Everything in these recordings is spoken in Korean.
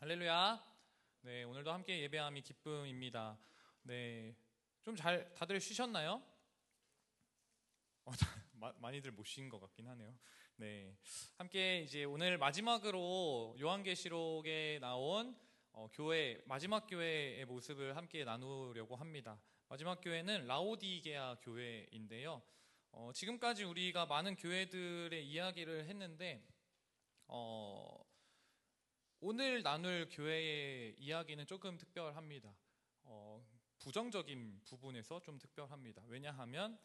할렐루야. 네, 오늘도 함께 예배함이 기쁨입니다. 네, 다들 쉬셨나요? 많이들 못 쉰 것 같긴 하네요. 네, 함께 이제 오늘 마지막으로 요한계시록에 나온 마지막 교회의 모습을 함께 나누려고 합니다. 마지막 교회는 라오디게아 교회인데요. 지금까지 우리가 많은 교회들의 이야기를 했는데, 오늘 나눌 교회의 이야기는 조금 특별합니다. 부정적인 부분에서 좀 특별합니다. 왜냐하면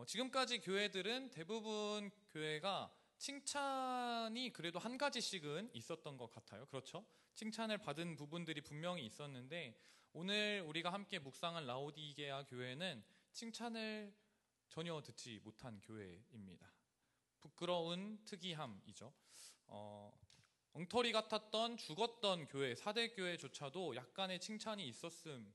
지금까지 교회들은 대부분 교회가 칭찬이 그래도 한 가지씩은 있었던 것 같아요. 그렇죠? 칭찬을 받은 부분들이 분명히 있었는데 오늘 우리가 함께 묵상한 라오디게아 교회는 칭찬을 전혀 듣지 못한 교회입니다. 부끄러운 특이함이죠. 엉터리 같았던 죽었던 교회, 4대 교회조차도 약간의 칭찬이 있었던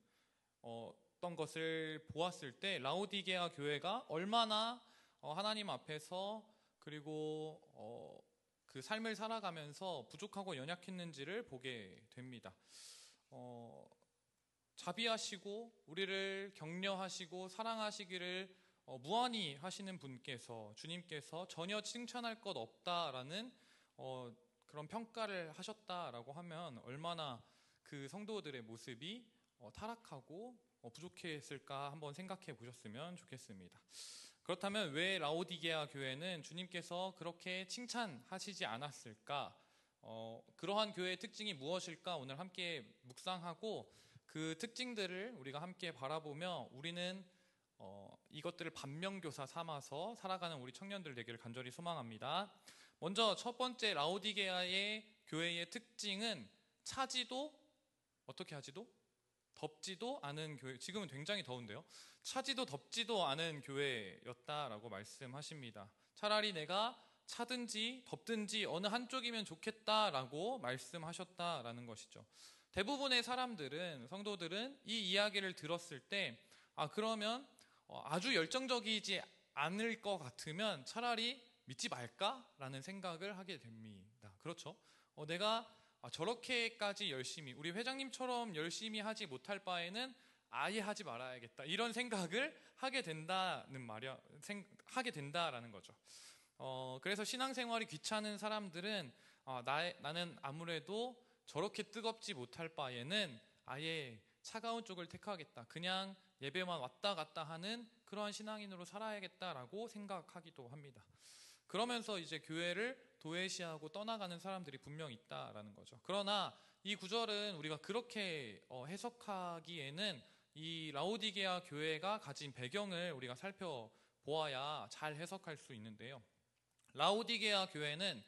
것을 보았을 때 라오디게아 교회가 얼마나 하나님 앞에서 그리고 그 삶을 살아가면서 부족하고 연약했는지를 보게 됩니다. 자비하시고 우리를 격려하시고 사랑하시기를 무한히 하시는 분께서, 주님께서 전혀 칭찬할 것 없다라는 그런 평가를 하셨다라고 하면 얼마나 그 성도들의 모습이 타락하고 부족했을까 한번 생각해 보셨으면 좋겠습니다. 그렇다면 왜 라오디게아 교회는 주님께서 그렇게 칭찬하시지 않았을까? 그러한 교회의 특징이 무엇일까? 오늘 함께 묵상하고 그 특징들을 우리가 함께 바라보며 우리는 이것들을 반면교사 삼아서 살아가는 우리 청년들 되기를 간절히 소망합니다. 먼저 첫 번째 라오디게아의 교회의 특징은 차지도 어떻게 하지도? 덥지도 않은 교회. 지금은 굉장히 더운데요. 차지도 덥지도 않은 교회였다라고 말씀하십니다. 차라리 내가 차든지 덥든지 어느 한쪽이면 좋겠다라고 말씀하셨다라는 것이죠. 대부분의 사람들은, 성도들은 이 이야기를 들었을 때 그러면 아주 열정적이지 않을 것 같으면 차라리 믿지 말까라는 생각을 하게 됩니다. 그렇죠? 내가 저렇게까지 열심히, 우리 회장님처럼 열심히 하지 못할 바에는 아예 하지 말아야겠다, 이런 생각을 하게 된다라는 거죠. 그래서 신앙생활이 귀찮은 사람들은 나는 아무래도 저렇게 뜨겁지 못할 바에는 아예 차가운 쪽을 택하겠다, 그냥 예배만 왔다 갔다 하는 그러한 신앙인으로 살아야겠다라고 생각하기도 합니다. 그러면서 이제 교회를 도외시하고 떠나가는 사람들이 분명 있다라는 거죠. 그러나 이 구절은 우리가 그렇게 해석하기에는 이 라오디게아 교회가 가진 배경을 우리가 살펴보아야 잘 해석할 수 있는데요. 라오디게아 교회는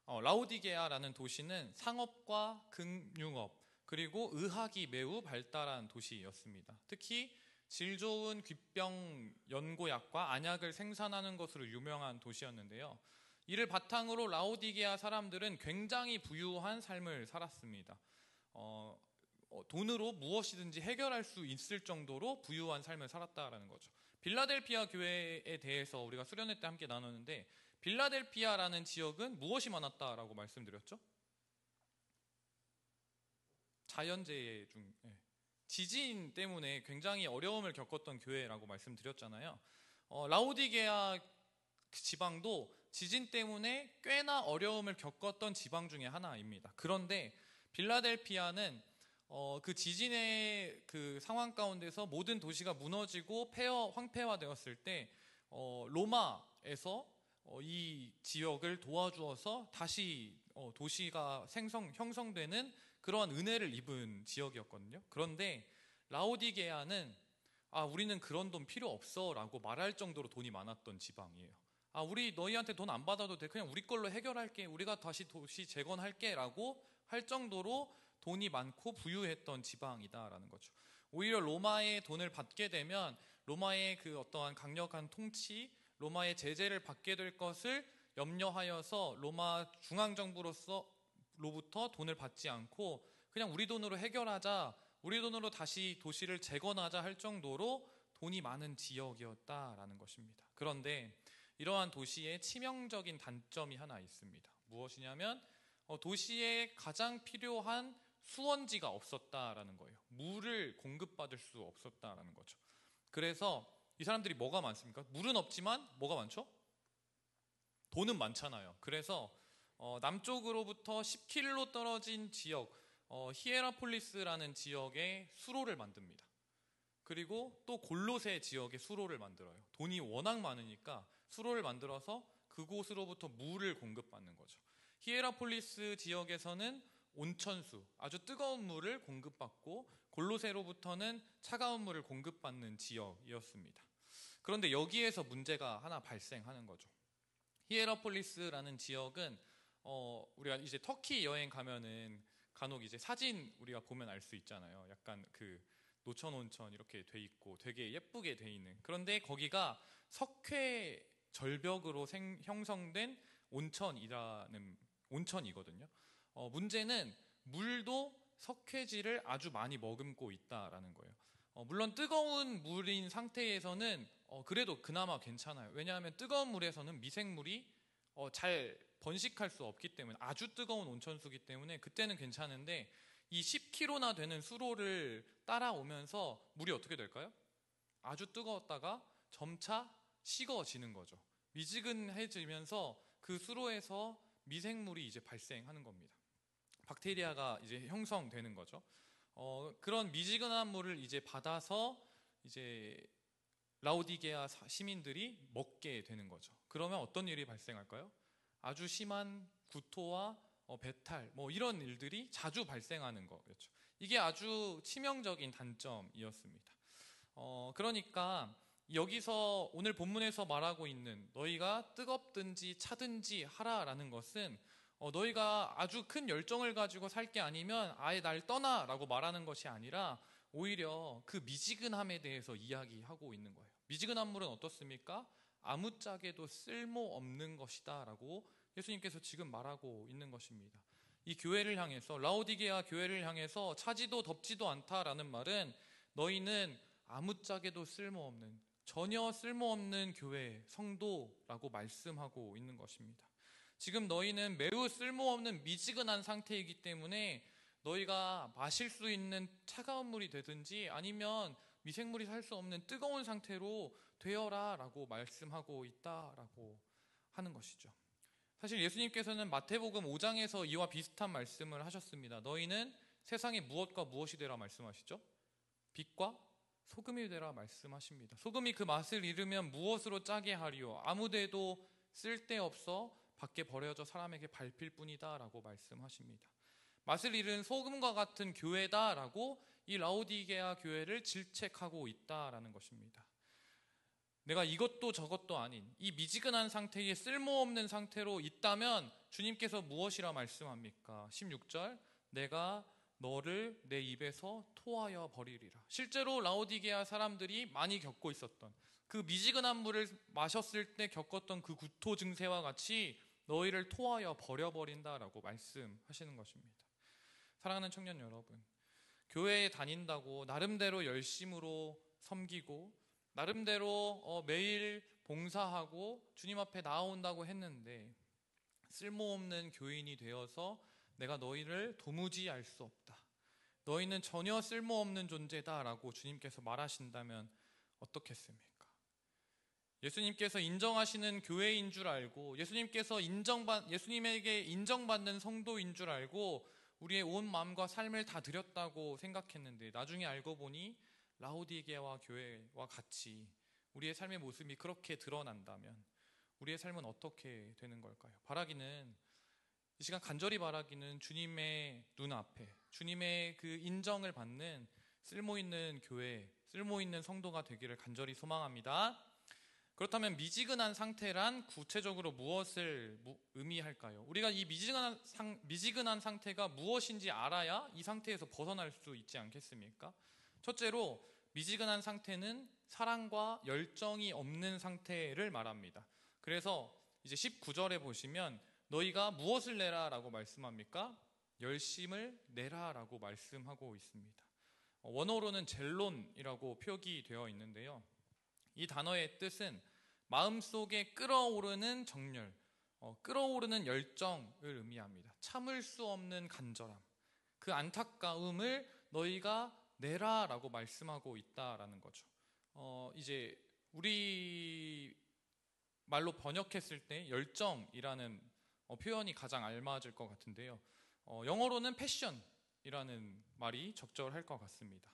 라오디게아라는 도시는 상업과 금융업 그리고 의학이 매우 발달한 도시였습니다. 특히 질 좋은 귀병 연고약과 안약을 생산하는 것으로 유명한 도시였는데요. 이를 바탕으로 라오디게아 사람들은 굉장히 부유한 삶을 살았습니다. 돈으로 무엇이든지 해결할 수 있을 정도로 부유한 삶을 살았다라는 거죠. 빌라델피아 교회에 대해서 우리가 수련회 때 함께 나눴는데, 빌라델피아라는 지역은 무엇이 많았다라고 말씀드렸죠? 자연재해 중 지진 때문에 굉장히 어려움을 겪었던 교회라고 말씀드렸잖아요. 라오디게아 지방도 지진 때문에 꽤나 어려움을 겪었던 지방 중에 하나입니다. 그런데 빌라델피아는 그 지진의 그 상황 가운데서 모든 도시가 무너지고 황폐화되었을 때 로마에서 이 지역을 도와주어서 다시 도시가 형성되는 그러한 은혜를 입은 지역이었거든요. 그런데 라오디게아는 우리는 그런 돈 필요 없어 라고 말할 정도로 돈이 많았던 지방이에요. 우리 너희한테 돈 안 받아도 돼, 그냥 우리 걸로 해결할게, 우리가 다시 도시 재건할게 라고 할 정도로 돈이 많고 부유했던 지방이다라는 거죠. 오히려 로마의 돈을 받게 되면 로마의 그 어떠한 강력한 통치, 로마의 제재를 받게 될 것을 염려하여서 로마 중앙정부로부터 돈을 받지 않고 그냥 우리 돈으로 해결하자, 우리 돈으로 다시 도시를 재건하자 할 정도로 돈이 많은 지역이었다라는 것입니다. 그런데 이러한 도시에 치명적인 단점이 하나 있습니다. 무엇이냐면 도시에 가장 필요한 수원지가 없었다라는 거예요. 물을 공급받을 수 없었다라는 거죠. 그래서 이 사람들이 뭐가 많습니까? 물은 없지만 뭐가 많죠? 돈은 많잖아요. 그래서 남쪽으로부터 10km 떨어진 지역, 히에라폴리스라는 지역에 수로를 만듭니다. 그리고 또 골로새 지역에 수로를 만들어요. 돈이 워낙 많으니까 수로를 만들어서 그곳으로부터 물을 공급받는 거죠. 히에라폴리스 지역에서는 온천수, 아주 뜨거운 물을 공급받고 골로새로부터는 차가운 물을 공급받는 지역이었습니다. 그런데 여기에서 문제가 하나 발생하는 거죠. 히에라폴리스라는 지역은 우리가 이제 터키 여행 가면은 간혹 이제 사진 우리가 보면 알 수 있잖아요. 약간 그 노천 온천 이렇게 돼 있고 되게 예쁘게 돼 있는. 그런데 거기가 석회 절벽으로 형성된 온천이거든요. 문제는 물도 석회질을 아주 많이 머금고 있다라는 거예요. 물론 뜨거운 물인 상태에서는 그래도 그나마 괜찮아요. 왜냐하면 뜨거운 물에서는 미생물이 잘 번식할 수 없기 때문에, 아주 뜨거운 온천수기 때문에 그때는 괜찮은데, 이 10km나 되는 수로를 따라오면서 물이 어떻게 될까요? 아주 뜨거웠다가 점차 식어지는 거죠. 미지근해지면서 그 수로에서 미생물이 이제 발생하는 겁니다. 박테리아가 이제 형성되는 거죠. 그런 미지근한 물을 이제 받아서 이제 라오디게아 시민들이 먹게 되는 거죠. 그러면 어떤 일이 발생할까요? 아주 심한 구토와 배탈, 이런 일들이 자주 발생하는 거였죠. 이게 아주 치명적인 단점이었습니다. 그러니까 여기서 오늘 본문에서 말하고 있는 너희가 뜨겁든지 차든지 하라라는 것은 너희가 아주 큰 열정을 가지고 살 게 아니면 아예 날 떠나라고 말하는 것이 아니라 오히려 그 미지근함에 대해서 이야기하고 있는 거예요. 미지근한 물은 어떻습니까? 아무짝에도 쓸모없는 것이다 라고 예수님께서 지금 말하고 있는 것입니다. 이 교회를 향해서, 라오디게아 교회를 향해서 차지도 덥지도 않다라는 말은 너희는 아무짝에도 쓸모없는, 전혀 쓸모없는 교회, 성도라고 말씀하고 있는 것입니다. 지금 너희는 매우 쓸모없는 미지근한 상태이기 때문에 너희가 마실 수 있는 차가운 물이 되든지 아니면 미생물이 살 수 없는 뜨거운 상태로 되어라 라고 말씀하고 있다라고 하는 것이죠. 사실 예수님께서는 마태복음 5장에서 이와 비슷한 말씀을 하셨습니다. 너희는 세상에 무엇과 무엇이 되라 말씀하시죠? 빛과 소금이 되라 말씀하십니다. 소금이 그 맛을 잃으면 무엇으로 짜게 하리요? 아무데도 쓸데없어 밖에 버려져 사람에게 밟힐 뿐이다 라고 말씀하십니다. 맛을 잃은 소금과 같은 교회다라고 이 라오디게아 교회를 질책하고 있다라는 것입니다. 내가 이것도 저것도 아닌 이 미지근한 상태에 쓸모없는 상태로 있다면 주님께서 무엇이라 말씀합니까? 16절, 내가 너를 내 입에서 토하여 버리리라. 실제로 라오디게아 사람들이 많이 겪고 있었던 그 미지근한 물을 마셨을 때 겪었던 그 구토 증세와 같이 너희를 토하여 버려버린다라고 말씀하시는 것입니다. 사랑하는 청년 여러분, 교회에 다닌다고 나름대로 열심으로 섬기고 나름대로 매일 봉사하고 주님 앞에 나아온다고 했는데 쓸모없는 교인이 되어서 내가 너희를 도무지 알 수 없다, 너희는 전혀 쓸모없는 존재다라고 주님께서 말하신다면 어떻겠습니까? 예수님께서 인정하시는 교회인 줄 알고 예수님에게 인정받는 성도인 줄 알고 우리의 온 마음과 삶을 다 드렸다고 생각했는데 나중에 알고 보니 라오디게아 교회와 같이 우리의 삶의 모습이 그렇게 드러난다면 우리의 삶은 어떻게 되는 걸까요? 이 시간 간절히 바라기는 주님의 눈앞에 주님의 그 인정을 받는 쓸모있는 교회, 쓸모있는 성도가 되기를 간절히 소망합니다. 그렇다면 미지근한 상태란 구체적으로 무엇을 의미할까요? 우리가 이 미지근한 상태가 무엇인지 알아야 이 상태에서 벗어날 수 있지 않겠습니까? 첫째로 미지근한 상태는 사랑과 열정이 없는 상태를 말합니다. 그래서 이제 19절에 보시면 너희가 무엇을 내라 라고 말씀합니까? 열심을 내라 라고 말씀하고 있습니다. 원어로는 젤론이라고 표기되어 있는데요. 이 단어의 뜻은 마음속에 끓어오르는 정열, 끓어오르는 열정을 의미합니다. 참을 수 없는 간절함, 그 안타까움을 너희가 내라라고 말씀하고 있다라는 거죠. 이제 우리 말로 번역했을 때 열정이라는 표현이 가장 알맞을 것 같은데요. 영어로는 패션이라는 말이 적절할 것 같습니다.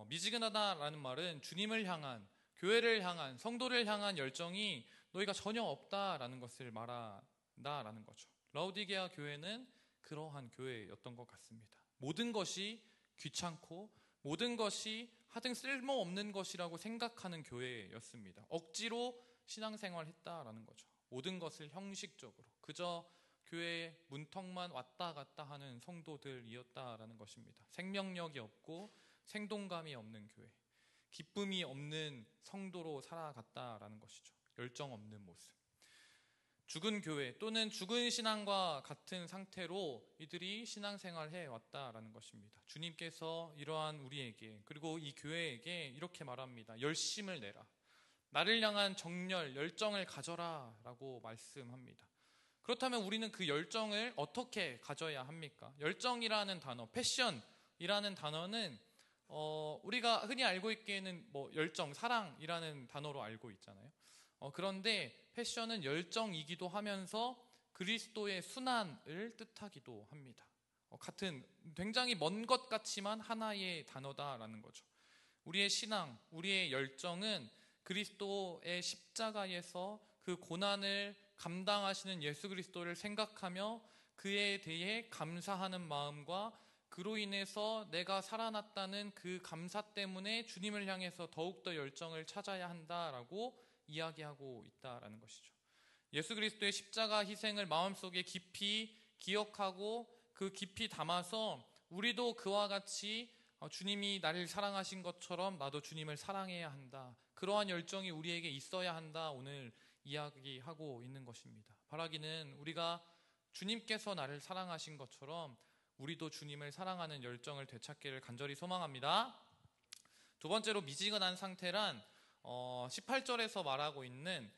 미지근하다라는 말은 주님을 향한, 교회를 향한, 성도를 향한 열정이 너희가 전혀 없다라는 것을 말한다라는 거죠. 라오디게아 교회는 그러한 교회였던 것 같습니다. 모든 것이 귀찮고 모든 것이 하등 쓸모없는 것이라고 생각하는 교회였습니다. 억지로 신앙생활 했다라는 거죠. 모든 것을 형식적으로 그저 교회 문턱만 왔다 갔다 하는 성도들이었다라는 것입니다. 생명력이 없고 생동감이 없는 교회, 기쁨이 없는 성도로 살아갔다라는 것이죠. 열정 없는 모습. 죽은 교회 또는 죽은 신앙과 같은 상태로 이들이 신앙생활 해왔다라는 것입니다. 주님께서 이러한 우리에게, 그리고 이 교회에게 이렇게 말합니다. 열심을 내라. 나를 향한 정열, 열정을 가져라 라고 말씀합니다. 그렇다면 우리는 그 열정을 어떻게 가져야 합니까? 열정이라는 단어, 패션이라는 단어는 우리가 흔히 알고 있기에는 열정, 사랑이라는 단어로 알고 있잖아요. 그런데 패션은 열정이기도 하면서 그리스도의 순환을 뜻하기도 합니다. 같은 굉장히 먼 것 같지만 하나의 단어다라는 거죠. 우리의 신앙, 우리의 열정은 그리스도의 십자가에서 그 고난을 감당하시는 예수 그리스도를 생각하며 그에 대해 감사하는 마음과 그로 인해서 내가 살아났다는 그 감사 때문에 주님을 향해서 더욱더 열정을 찾아야 한다라고 이야기하고 있다라는 것이죠. 예수 그리스도의 십자가 희생을 마음속에 깊이 기억하고 그 깊이 담아서 우리도 그와 같이 주님이 나를 사랑하신 것처럼 나도 주님을 사랑해야 한다. 그러한 열정이 우리에게 있어야 한다. 오늘 이야기하고 있는 것입니다. 바라기는 우리가 주님께서 나를 사랑하신 것처럼 우리도 주님을 사랑하는 열정을 되찾기를 간절히 소망합니다. 두 번째로 미지근한 상태란 18절에서 말하고 있는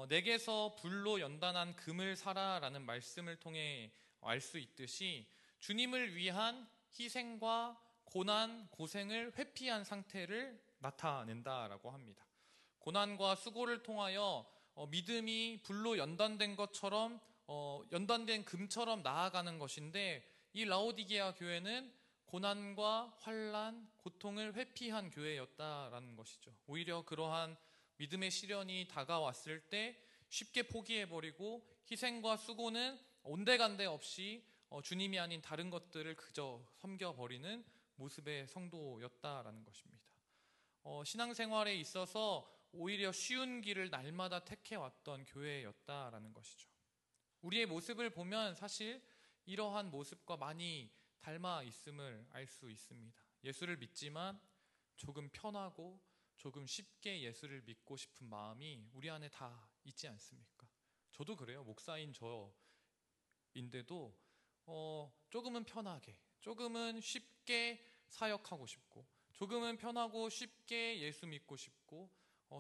내게서 불로 연단한 금을 사라라는 말씀을 통해 알 수 있듯이 주님을 위한 희생과 고난, 고생을 회피한 상태를 나타낸다라고 합니다. 고난과 수고를 통하여 믿음이 불로 연단된 것처럼 연단된 금처럼 나아가는 것인데 이 라오디게아 교회는 고난과 환난, 고통을 회피한 교회였다라는 것이죠. 오히려 그러한 믿음의 시련이 다가왔을 때 쉽게 포기해버리고 희생과 수고는 온데간데 없이 주님이 아닌 다른 것들을 그저 섬겨버리는 모습의 성도였다라는 것입니다. 신앙생활에 있어서 오히려 쉬운 길을 날마다 택해왔던 교회였다라는 것이죠. 우리의 모습을 보면 사실 이러한 모습과 많이 닮아 있음을 알 수 있습니다. 예수를 믿지만 조금 편하고 조금 쉽게 예수를 믿고 싶은 마음이 우리 안에 다 있지 않습니까? 저도 그래요. 목사인 저인데도 조금은 편하게, 조금은 쉽게 사역하고 싶고, 조금은 편하고 쉽게 예수 믿고 싶고,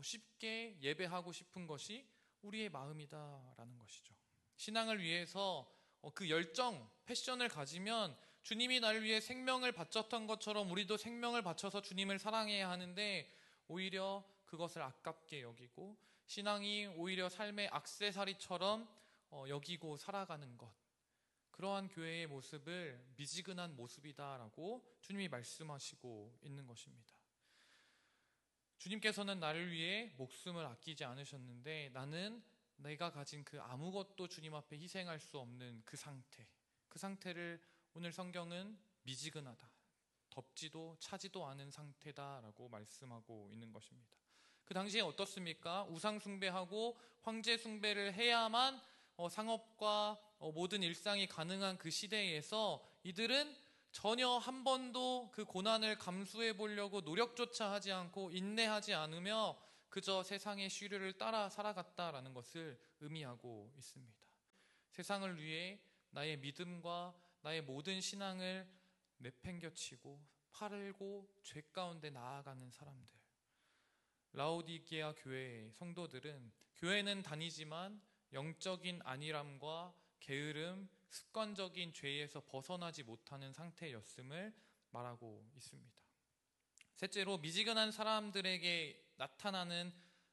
쉽게 예배하고 싶은 것이 우리의 마음이다라는 것이죠. 신앙을 위해서 그 열정, 패션을 가지면 주님이 나를 위해 생명을 바쳤던 것처럼 우리도 생명을 바쳐서 주님을 사랑해야 하는데 오히려 그것을 아깝게 여기고 신앙이 오히려 삶의 액세서리처럼 여기고 살아가는 것, 그러한 교회의 모습을 미지근한 모습이다라고 주님이 말씀하시고 있는 것입니다. 주님께서는 나를 위해 목숨을 아끼지 않으셨는데 나는 내가 가진 그 아무것도 주님 앞에 희생할 수 없는 그 상태를 오늘 성경은 미지근하다, 덥지도 차지도 않은 상태다라고 말씀하고 있는 것입니다. 그 당시에 어떻습니까? 우상 숭배하고 황제 숭배를 해야만 상업과 모든 일상이 가능한 그 시대에서 이들은 전혀 한 번도 그 고난을 감수해 보려고 노력조차 하지 않고 인내하지 않으며 그저 세상의 시류를 따라 살아갔다라는 것을 의미하고 있습니다. 세상을 위해 나의 믿음과 나의 모든 신앙을 내팽겨치고 팔고 죄 가운데 나아가는 사람들. 라오디게아 교회의 성도들은 교회는 다니지만 영적인 안일함과 게으름, 습관적인 죄에서 벗어나지 못하는 상태였음을 말하고 있습니다. 셋째로 미지근한 사람들에게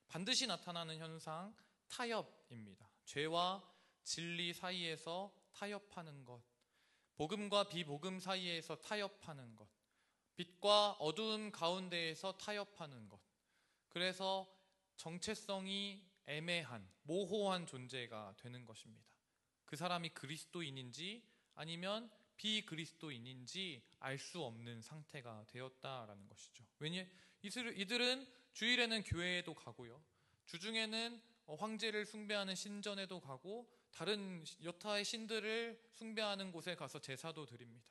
반드시 나타나는 현상, 타협입니다. 죄와 진리 사이에서 타협하는 것, 복음과 비복음 사이에서 타협하는 것, 빛과 어두움 가운데에서 타협하는 것. 그래서 정체성이 애매한, 모호한 존재가 되는 것입니다. 그 사람이 그리스도인인지 아니면 비그리스도인인지 알 수 없는 상태가 되었다라는 것이죠. 왜냐? 이들은 주일에는 교회에도 가고요. 주중에는 황제를 숭배하는 신전에도 가고 다른 여타의 신들을 숭배하는 곳에 가서 제사도 드립니다.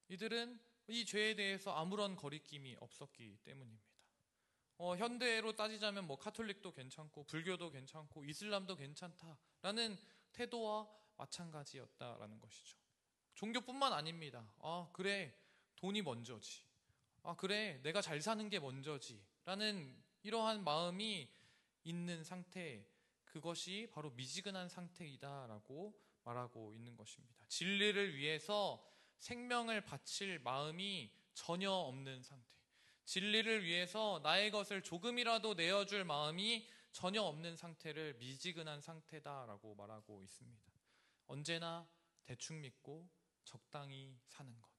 이들은 이 죄에 대해서 아무런 거리낌이 없었기 때문입니다. 현대로 따지자면 카톨릭도 괜찮고 불교도 괜찮고 이슬람도 괜찮다라는 태도와 마찬가지였다라는 것이죠. 종교뿐만 아닙니다. 그래, 돈이 먼저지. 그래, 내가 잘 사는 게 먼저지. 라는 이러한 마음이 있는 상태, 그것이 바로 미지근한 상태이다라고 말하고 있는 것입니다. 진리를 위해서 생명을 바칠 마음이 전혀 없는 상태. 진리를 위해서 나의 것을 조금이라도 내어줄 마음이 전혀 없는 상태를 미지근한 상태다라고 말하고 있습니다. 언제나 대충 믿고 적당히 사는 것.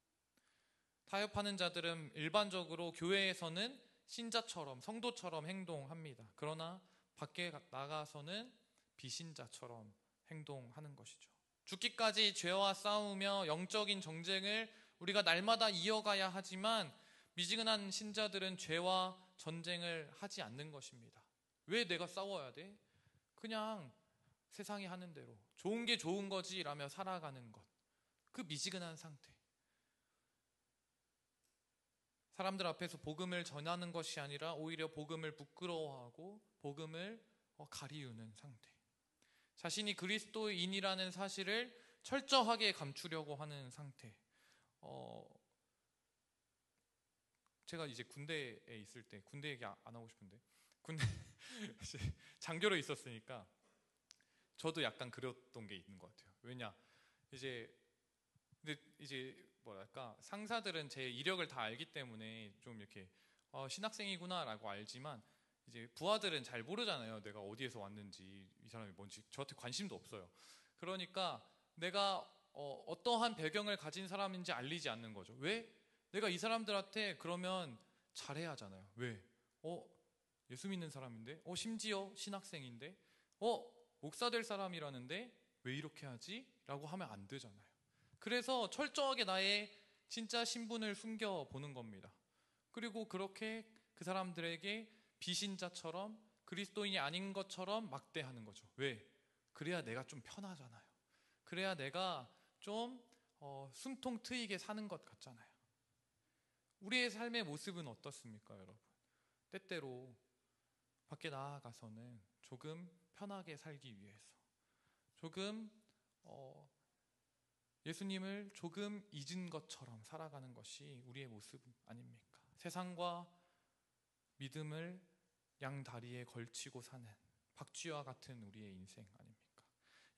타협하는 자들은 일반적으로 교회에서는 신자처럼, 성도처럼 행동합니다. 그러나 밖에 나가서는 비신자처럼 행동하는 것이죠. 죽기까지 죄와 싸우며 영적인 전쟁을 우리가 날마다 이어가야 하지만 미지근한 신자들은 죄와 전쟁을 하지 않는 것입니다. 왜 내가 싸워야 돼? 그냥 세상이 하는 대로 좋은 게 좋은 거지 라며 살아가는 것. 그 미지근한 상태. 사람들 앞에서 복음을 전하는 것이 아니라 오히려 복음을 부끄러워하고 복음을 가리우는 상태. 자신이 그리스도인이라는 사실을 철저하게 감추려고 하는 상태. 제가 이제 군대에 있을 때, 군대 얘기 안 하고 싶은데, 군대 장교로 있었으니까 저도 약간 그랬던 게 있는 것 같아요. 왜냐, 근데 이제 뭐랄까, 상사들은 제 이력을 다 알기 때문에 좀 이렇게 신학생이구나라고 알지만 이제 부하들은 잘 모르잖아요. 내가 어디에서 왔는지, 이 사람이 뭔지 저한테 관심도 없어요. 그러니까 내가 어떠한 배경을 가진 사람인지 알리지 않는 거죠. 왜? 내가 이 사람들한테 그러면 잘해야 하잖아요. 왜? 예수 믿는 사람인데? 심지어 신학생인데? 목사 될 사람이라는데? 왜 이렇게 하지? 라고 하면 안 되잖아요. 그래서 철저하게 나의 진짜 신분을 숨겨보는 겁니다. 그리고 그렇게 그 사람들에게 비신자처럼 그리스도인이 아닌 것처럼 막대하는 거죠. 왜? 그래야 내가 좀 편하잖아요. 그래야 내가 좀 숨통 트이게 사는 것 같잖아요. 우리의 삶의 모습은 어떻습니까, 여러분? 때때로 밖에 나아가서는 조금 편하게 살기 위해서, 조금 예수님을 조금 잊은 것처럼 살아가는 것이 우리의 모습 아닙니까? 세상과 믿음을 양다리에 걸치고 사는 박쥐와 같은 우리의 인생 아닙니까?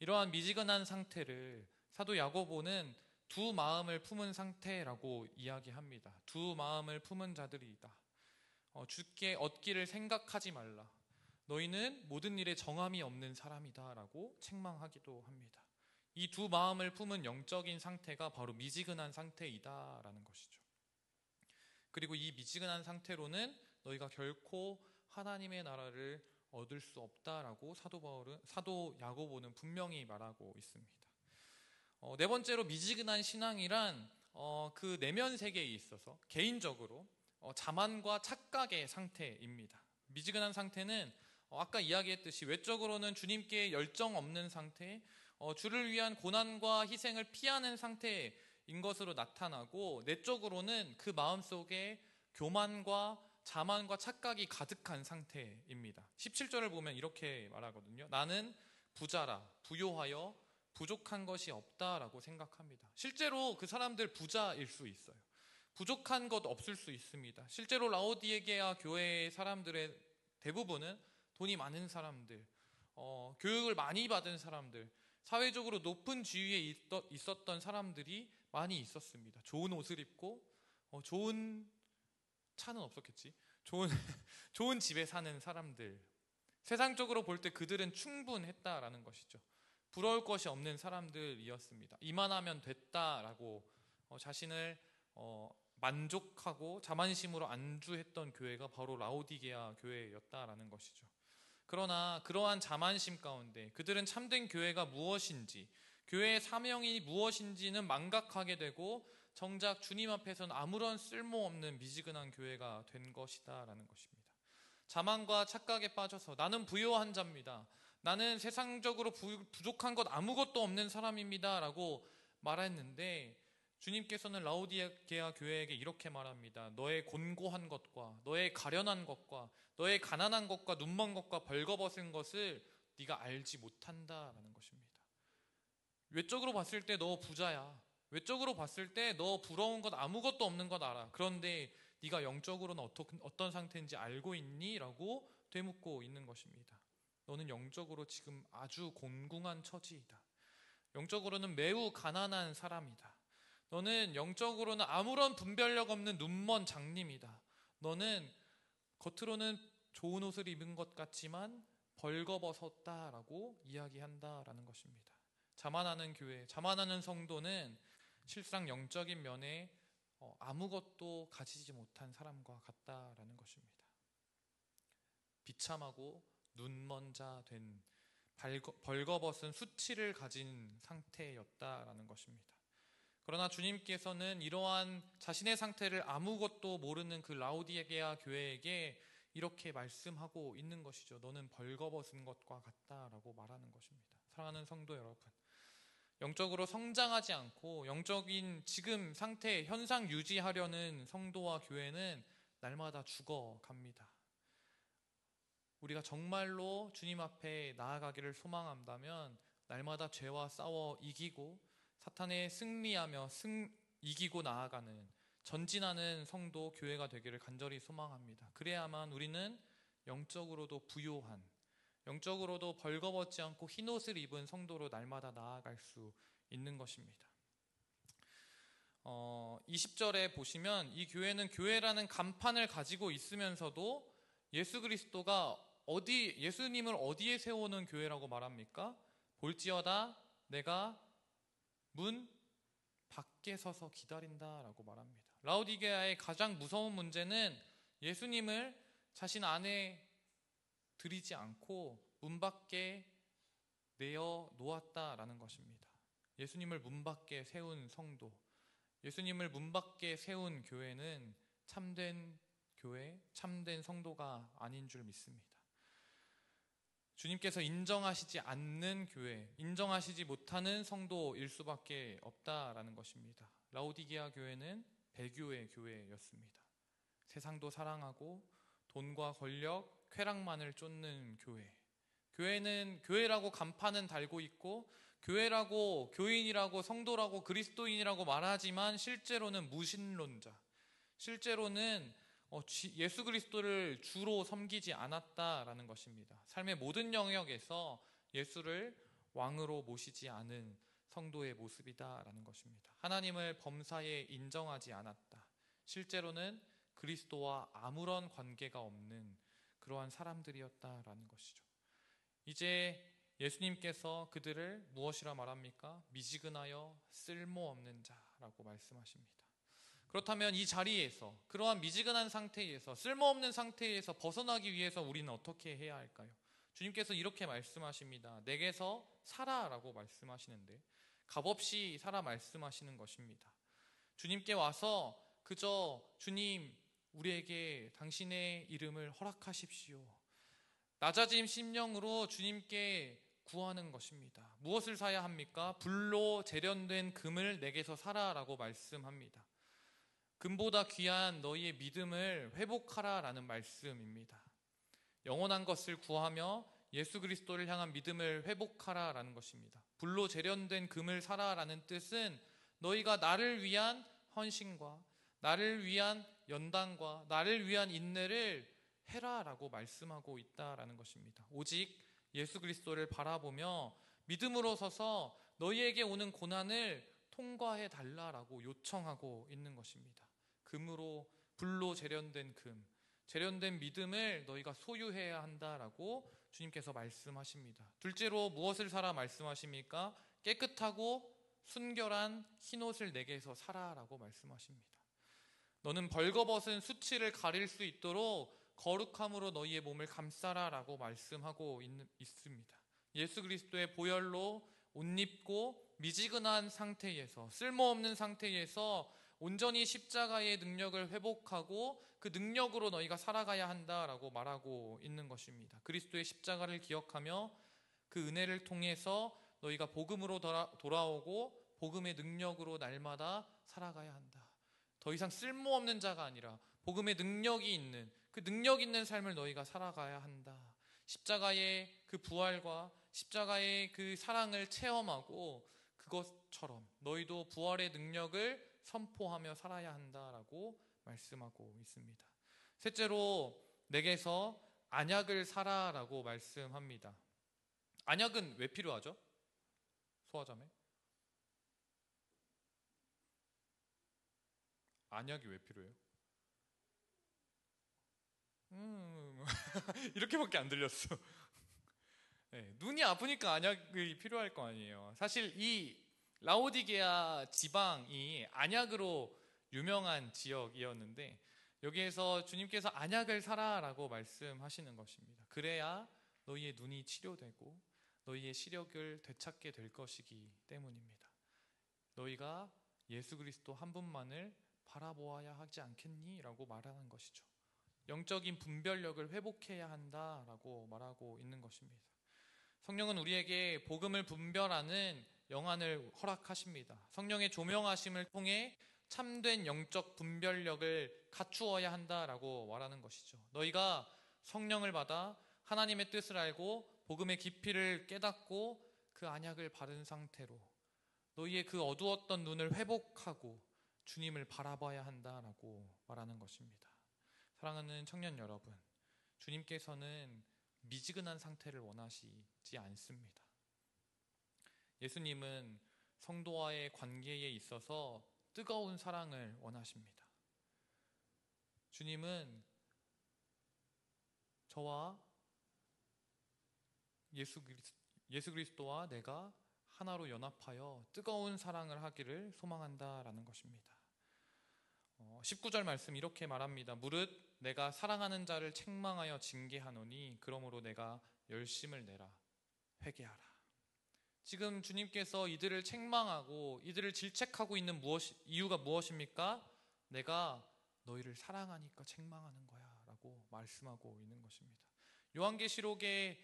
이러한 미지근한 상태를 사도 야고보는 두 마음을 품은 상태라고 이야기합니다. 두 마음을 품은 자들이다. 주께 얻기를 생각하지 말라. 너희는 모든 일에 정함이 없는 사람이다 라고 책망하기도 합니다. 이 두 마음을 품은 영적인 상태가 바로 미지근한 상태이다 라는 것이죠. 그리고 이 미지근한 상태로는 너희가 결코 하나님의 나라를 얻을 수 없다라고 사도 야고보는 분명히 말하고 있습니다. 네 번째로 미지근한 신앙이란 그 내면 세계에 있어서 개인적으로 자만과 착각의 상태입니다. 미지근한 상태는 아까 이야기했듯이 외적으로는 주님께 열정 없는 상태, 주를 위한 고난과 희생을 피하는 상태인 것으로 나타나고, 내적으로는 그 마음속에 교만과 자만과 착각이 가득한 상태입니다. 17절을 보면 이렇게 말하거든요. 나는 부자라, 부요하여 부족한 것이 없다라고 생각합니다. 실제로 그 사람들 부자일 수 있어요. 부족한 것 없을 수 있습니다. 실제로 라오디게아 교회의 사람들의 대부분은 돈이 많은 사람들, 교육을 많이 받은 사람들, 사회적으로 높은 지위에 있었던 사람들이 많이 있었습니다. 좋은 옷을 입고 좋은 차는 없었겠지. 좋은 집에 사는 사람들. 세상적으로 볼 때 그들은 충분했다라는 것이죠. 부러울 것이 없는 사람들이었습니다. 이만하면 됐다라고 자신을 만족하고 자만심으로 안주했던 교회가 바로 라오디게아 교회였다라는 것이죠. 그러나 그러한 자만심 가운데 그들은 참된 교회가 무엇인지, 교회의 사명이 무엇인지는 망각하게 되고 정작 주님 앞에서는 아무런 쓸모없는 미지근한 교회가 된 것이다 라는 것입니다. 자만과 착각에 빠져서 나는 부요한 자입니다, 나는 세상적으로 부족한 것 아무것도 없는 사람입니다 라고 말했는데, 주님께서는 라오디게아 교회에게 이렇게 말합니다. 너의 곤고한 것과 너의 가련한 것과 너의 가난한 것과 눈먼 것과 벌거벗은 것을 네가 알지 못한다라는 것입니다. 외적으로 봤을 때 너 부자야. 외적으로 봤을 때 너 부러운 것 아무것도 없는 것 알아. 그런데 네가 영적으로는 어떤 상태인지 알고 있니? 라고 되묻고 있는 것입니다. 너는 영적으로 지금 아주 곤궁한 처지이다. 영적으로는 매우 가난한 사람이다. 너는 영적으로는 아무런 분별력 없는 눈먼 장님이다. 너는 겉으로는 좋은 옷을 입은 것 같지만 벌거벗었다라고 이야기한다라는 것입니다. 자만하는 교회, 자만하는 성도는 실상 영적인 면에 아무것도 가지지 못한 사람과 같다라는 것입니다. 비참하고 눈먼 자 된 벌거벗은 수치를 가진 상태였다라는 것입니다. 그러나 주님께서는 이러한 자신의 상태를 아무것도 모르는 그 라오디게아 교회에게 이렇게 말씀하고 있는 것이죠. 너는 벌거벗은 것과 같다라고 말하는 것입니다. 사랑하는 성도 여러분, 영적으로 성장하지 않고 영적인 지금 상태, 현상 유지하려는 성도와 교회는 날마다 죽어갑니다. 우리가 정말로 주님 앞에 나아가기를 소망한다면 날마다 죄와 싸워 이기고 사탄에 승리하며 이기고 나아가는, 전진하는 성도, 교회가 되기를 간절히 소망합니다. 그래야만 우리는 영적으로도 부요한, 영적으로도 벌거벗지 않고 흰옷을 입은 성도로 날마다 나아갈 수 있는 것입니다. 20절에 보시면 이 교회는 교회라는 간판을 가지고 있으면서도 예수 그리스도가 예수님을 어디에 세우는 교회라고 말합니까? 볼지어다 내가 문 밖에 서서 기다린다라고 말합니다. 라오디게아의 가장 무서운 문제는 예수님을 자신 안에 들이지 않고 문 밖에 내어 놓았다라는 것입니다. 예수님을 문 밖에 세운 성도, 예수님을 문 밖에 세운 교회는 참된 교회, 참된 성도가 아닌 줄 믿습니다. 주님께서 인정하시지 않는 교회, 인정하시지 못하는 성도일 수밖에 없다라는 것입니다. 라오디게아 교회는 배교의 교회였습니다. 세상도 사랑하고 돈과 권력, 쾌락만을 쫓는 교회. 교회는 교회라고 간판은 달고 있고 교회라고, 교인이라고, 성도라고, 그리스도인이라고 말하지만 실제로는 무신론자, 실제로는 예수 그리스도를 주로 섬기지 않았다라는 것입니다. 삶의 모든 영역에서 예수를 왕으로 모시지 않은 성도의 모습이다라는 것입니다. 하나님을 범사에 인정하지 않았다. 실제로는 그리스도와 아무런 관계가 없는 그러한 사람들이었다라는 것이죠. 이제 예수님께서 그들을 무엇이라 말합니까? 미지근하여 쓸모없는 자라고 말씀하십니다. 그렇다면 이 자리에서, 그러한 미지근한 상태에서, 쓸모없는 상태에서 벗어나기 위해서 우리는 어떻게 해야 할까요? 주님께서 이렇게 말씀하십니다. 내게서 살아라고 말씀하시는데 값없이 살아 말씀하시는 것입니다. 주님께 와서 그저 주님, 우리에게 당신의 이름을 허락하십시오, 낮아짐 심령으로 주님께 구하는 것입니다. 무엇을 사야 합니까? 불로 재련된 금을 내게서 사라라고 말씀합니다. 금보다 귀한 너희의 믿음을 회복하라라는 말씀입니다. 영원한 것을 구하며 예수 그리스도를 향한 믿음을 회복하라라는 것입니다. 불로 재련된 금을 사라라는 뜻은 너희가 나를 위한 헌신과 나를 위한 연단과 나를 위한 인내를 해라라고 말씀하고 있다라는 것입니다. 오직 예수 그리스도를 바라보며 믿음으로 서서 너희에게 오는 고난을 통과해 달라라고 요청하고 있는 것입니다. 금으로 불로 재련된 금, 재련된 믿음을 너희가 소유해야 한다라고 주님께서 말씀하십니다. 둘째로 무엇을 사라 말씀하십니까? 깨끗하고 순결한 흰옷을 내게서 사라라고 말씀하십니다. 너는 벌거벗은 수치를 가릴 수 있도록 거룩함으로 너희의 몸을 감싸라라고 말씀하고 있습니다. 예수 그리스도의 보혈로 옷 입고 미지근한 상태에서, 쓸모없는 상태에서 온전히 십자가의 능력을 회복하고 그 능력으로 너희가 살아가야 한다라고 말하고 있는 것입니다. 그리스도의 십자가를 기억하며 그 은혜를 통해서 너희가 복음으로 돌아오고 복음의 능력으로 날마다 살아가야 한다. 더 이상 쓸모없는 자가 아니라 복음의 능력이 있는, 그 능력 있는 삶을 너희가 살아가야 한다. 십자가의 그 부활과 십자가의 그 사랑을 체험하고 그것처럼 너희도 부활의 능력을 선포하며 살아야 한다라고 말씀하고 있습니다. 셋째로 내게서 안약을 사라라고 말씀합니다. 안약은 왜 필요하죠? 소아자매? 안약이 왜 필요해요? 이렇게밖에 안 들렸어. 네, 눈이 아프니까 안약이 필요할 거 아니에요. 사실 이 라오디게아 지방이 안약으로 유명한 지역이었는데 여기에서 주님께서 안약을 사라라고 말씀하시는 것입니다. 그래야 너희의 눈이 치료되고 너희의 시력을 되찾게 될 것이기 때문입니다. 너희가 예수 그리스도 한 분만을 바라보아야 하지 않겠니? 라고 말하는 것이죠. 영적인 분별력을 회복해야 한다라고 말하고 있는 것입니다. 성령은 우리에게 복음을 분별하는 영안을 허락하십니다. 성령의 조명하심을 통해 참된 영적 분별력을 갖추어야 한다라고 말하는 것이죠. 너희가 성령을 받아 하나님의 뜻을 알고 복음의 깊이를 깨닫고 그 안약을 바른 상태로 너희의 그 어두웠던 눈을 회복하고 주님을 바라봐야 한다라고 말하는 것입니다. 사랑하는 청년 여러분, 주님께서는 미지근한 상태를 원하시지 않습니다. 예수님은 성도와의 관계에 있어서 뜨거운 사랑을 원하십니다. 주님은 저와 예수 그리스도와 내가 하나로 연합하여 뜨거운 사랑을 하기를 소망한다라는 것입니다. 19절 말씀 이렇게 말합니다. 무릇 내가 사랑하는 자를 책망하여 징계하노니 그러므로 내가 열심을 내라 회개하라. 지금 주님께서 이들을 책망하고 이들을 질책하고 있는 이유가 무엇입니까? 내가 너희를 사랑하니까 책망하는 거야 라고 말씀하고 있는 것입니다. 요한계시록의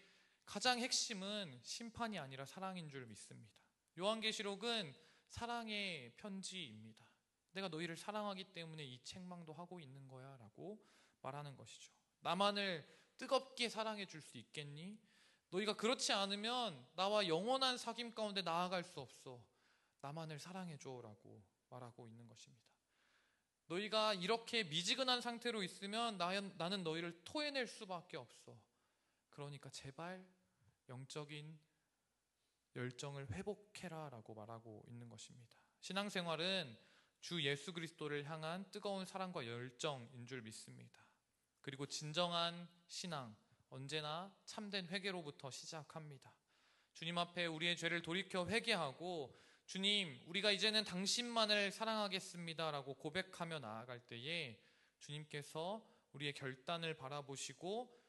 가장 핵심은 심판이 아니라 사랑인 줄 믿습니다. 요한계시록은 사랑의 편지입니다. 내가 너희를 사랑하기 때문에 이 책망도 하고 있는 거야 라고 말하는 것이죠. 나만을 뜨겁게 사랑해 줄 수 있겠니? 너희가 그렇지 않으면 나와 영원한 사귐 가운데 나아갈 수 없어. 나만을 사랑해 줘 라고 말하고 있는 것입니다. 너희가 이렇게 미지근한 상태로 있으면 나는 너희를 토해낼 수밖에 없어. 그러니까 제발 영적인 열정을 회복해라 라고 말하고 있는 것입니다. 신앙생활은 주 예수 그리스도를 향한 뜨거운 사랑과 열정인 줄 믿습니다. 그리고 진정한 신앙, 언제나 참된 회개로부터 시작합니다. 주님 앞에 우리의 죄를 돌이켜 회개하고 주님, 우리가 이제는 당신만을 사랑하겠습니다 라고 고백하며 나아갈 때에 주님께서 우리의 결단을 바라보시고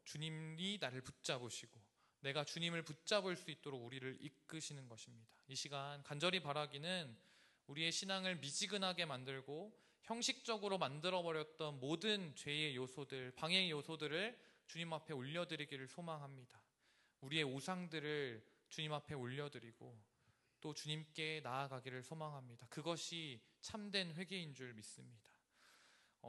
주님이 나를 붙잡으시고 내가 주님을 붙잡을 수 있도록 우리를 이끄시는 것입니다. 이 시간 간절히 바라기는 우리의 신앙을 미지근하게 만들고 형식적으로 만들어버렸던 모든 죄의 요소들, 방해의 요소들을 주님 앞에 올려드리기를 소망합니다. 우리의 우상들을 주님 앞에 올려드리고 또 주님께 나아가기를 소망합니다. 그것이 참된 회개인 줄 믿습니다.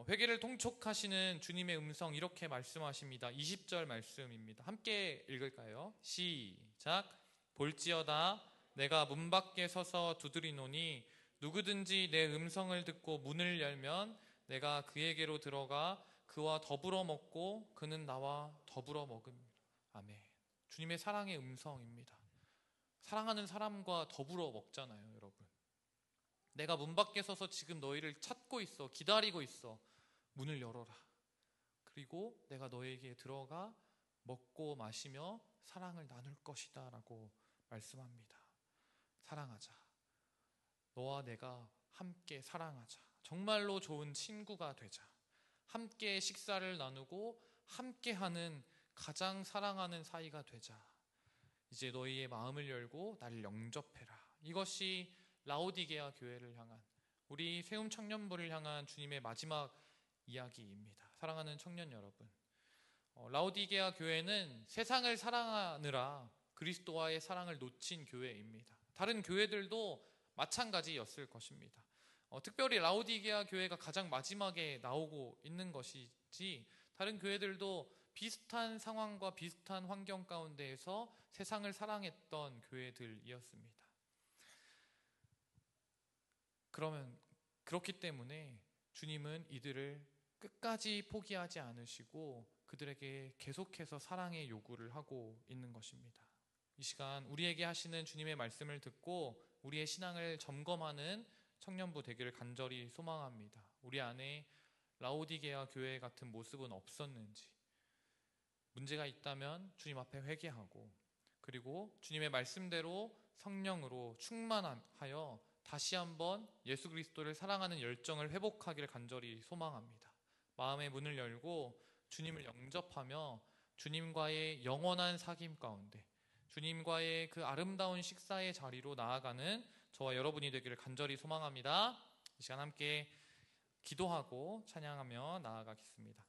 회개를 통촉하시는 주님의 음성 이렇게 말씀하십니다. 20절 말씀입니다. 함께 읽을까요? 시작. 볼지어다 내가 문 밖에 서서 두드리노니 누구든지 내 음성을 듣고 문을 열면 내가 그에게로 들어가 그와 더불어 먹고 그는 나와 더불어 먹음. 아멘. 주님의 사랑의 음성입니다. 사랑하는 사람과 더불어 먹잖아요, 여러분. 내가 문 밖에 서서 지금 너희를 찾고 있어, 기다리고 있어. 문을 열어라. 그리고 내가 너에게 들어가 먹고 마시며 사랑을 나눌 것이다 라고 말씀합니다. 사랑하자. 너와 내가 함께 사랑하자. 정말로 좋은 친구가 되자. 함께 식사를 나누고 함께하는 가장 사랑하는 사이가 되자. 이제 너희의 마음을 열고 나를 영접해라. 이것이 라오디게아 교회를 향한, 우리 세움 청년부를 향한 주님의 마지막 이야기입니다. 사랑하는 청년 여러분, 라오디게아 교회는 세상을 사랑하느라 그리스도와의 사랑을 놓친 교회입니다. 다른 교회들도 마찬가지였을 것입니다. 특별히 라오디게아 교회가 가장 마지막에 나오고 있는 것이지, 다른 교회들도 비슷한 상황과 비슷한 환경 가운데에서 세상을 사랑했던 교회들이었습니다. 그렇기 때문에 주님은 이들을 끝까지 포기하지 않으시고 그들에게 계속해서 사랑의 요구를 하고 있는 것입니다. 이 시간 우리에게 하시는 주님의 말씀을 듣고 우리의 신앙을 점검하는 청년부 되기를 간절히 소망합니다. 우리 안에 라오디게아 교회 같은 모습은 없었는지, 문제가 있다면 주님 앞에 회개하고, 그리고 주님의 말씀대로 성령으로 충만하여 다시 한번 예수 그리스도를 사랑하는 열정을 회복하기를 간절히 소망합니다. 마음의 문을 열고 주님을 영접하며 주님과의 영원한 사귐 가운데, 주님과의 그 아름다운 식사의 자리로 나아가는 저와 여러분이 되기를 간절히 소망합니다. 이 시간 함께 기도하고 찬양하며 나아가겠습니다.